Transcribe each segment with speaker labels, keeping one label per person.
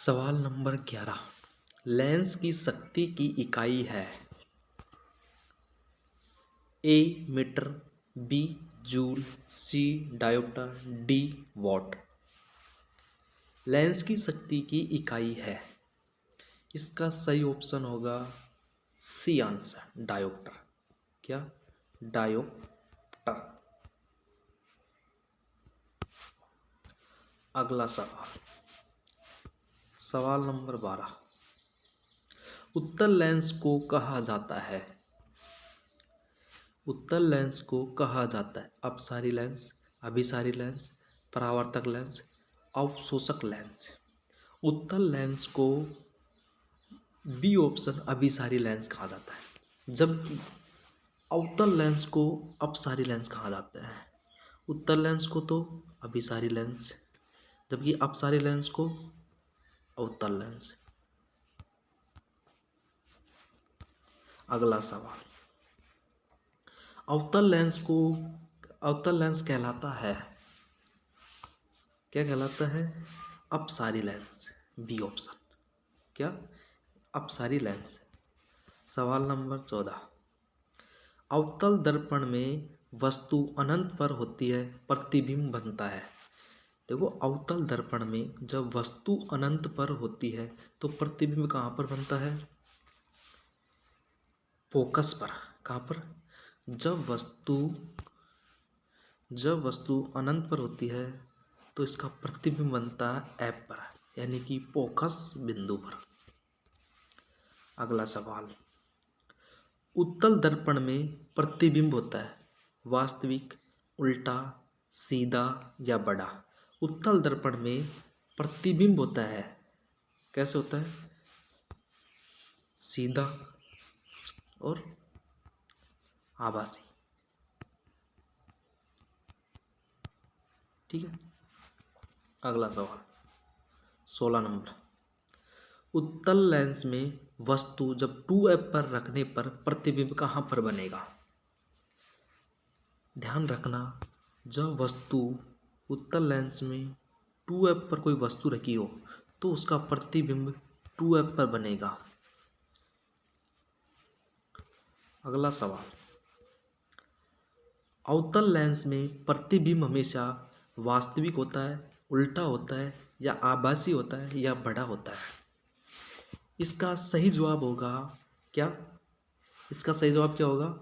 Speaker 1: सवाल number 11। Lens की शक्ति की इकाई है A metre, B joule, C dioptre, D watt. Lens की शक्ति की इकाई है, इसका सही ऑप्शन होगा सी आंसर डायोप्टर। क्या? डायोप्टर। अगला सवाल, सवाल नंबर 12। उत्तल लेंस को कहा जाता है, उत्तल लेंस को कहा जाता है अपसारी लेंस, अभिसारी लेंस, परावर्तक लेंस, अवशोषक लेंस। उत्तल लेंस को बी ऑप्शन अभिसारी लेंस कहा जाता है, जबकि अवतल लेंस को अपसारी लेंस कहा जाता है। उत्तल लेंस को तो अभिसारी लेंस, जबकि अपसारी लेंस को अवतल लेंस। अगला सवाल, अवतल लेंस को अवतल लेंस कहलाता है, क्या कहलाता है? अपसारी लेंस, बी ऑप्शन। क्या? अपसारी लेंस। सवाल नंबर 14। अवतल दर्पण में वस्तु अनंत पर होती है, प्रतिबिंब बनता है। देखो, अवतल दर्पण में जब वस्तु अनंत पर होती है तो प्रतिबिंब कहाँ पर बनता है? फोकस पर। कहाँ पर? जब वस्तु अनंत पर होती है तो इसका प्रतिबिंब बनता है एफ पर, यानी कि फोकस बिंदु पर। अगला सवाल, उत्तल दर्पण में प्रतिबिंब होता है वास्तविक, उल्टा, सीधा या बड़ा। उत्तल दर्पण में प्रतिबिंब होता है, कैसे होता है? सीधा और आभासी। ठीक है। अगला सवाल 16 नंबर। उत्तल लेंस में वस्तु जब 2f पर रखने पर प्रतिबिंब कहाँ पर बनेगा? ध्यान रखना, जब वस्तु उत्तल लेंस में 2f पर कोई वस्तु रखी हो तो उसका प्रतिबिंब 2f पर बनेगा। अगला सवाल, अवतल लेंस में प्रतिबिंब हमेशा वास्तविक होता है, उल्टा होता है या आभासी होता है या बड़ा होता है? इसका सही जवाब होगा क्या? इसका सही जवाब क्या होगा?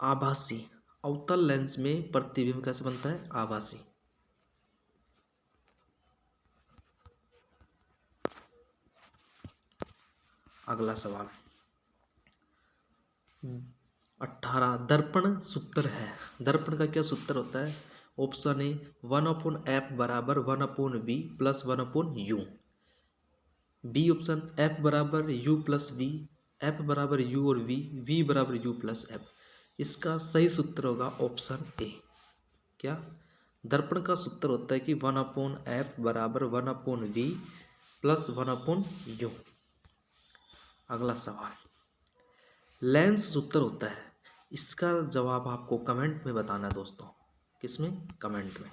Speaker 1: आभासी। अवतल लेंस में प्रतिबिंब कैसे बनता है? आभासी। अगला सवाल 18। दर्पण सूत्र है, दर्पण का क्या सूत्र होता है? ऑप्शन ए 1/f बराबर 1/v plus 1/u, B option f बराबर u प्लस v, f बराबर u और v बराबर u प्लस f। इसका सही सूत्र होगा ऑप्शन ए। क्या? दर्पण का सूत्र होता है कि 1/f बराबर 1/v प्लस 1/u। अगला सवाल, लेंस सूत्र होता है, इसका जवाब आपको कमेंट में बताना है दोस्तों। किसमें? कमेंट में।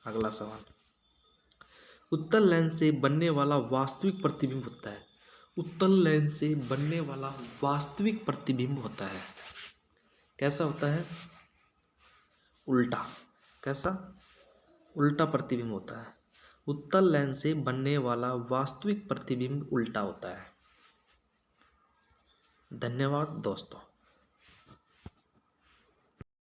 Speaker 1: अगला सवाल, उत्तल लेंस से बनने वाला वास्तविक प्रतिबिंब होता है, उत्तल लेंस से बनने वाला वास्तविक प्रतिबिंब होता है, कैसा होता है? उल्टा। कैसा? उल्टा प्रतिबिंब होता है। उत्तल लेंस से बनने वाला वास्तविक प्रतिबिंब उल्टा होता है। धन्यवाद दोस्तों।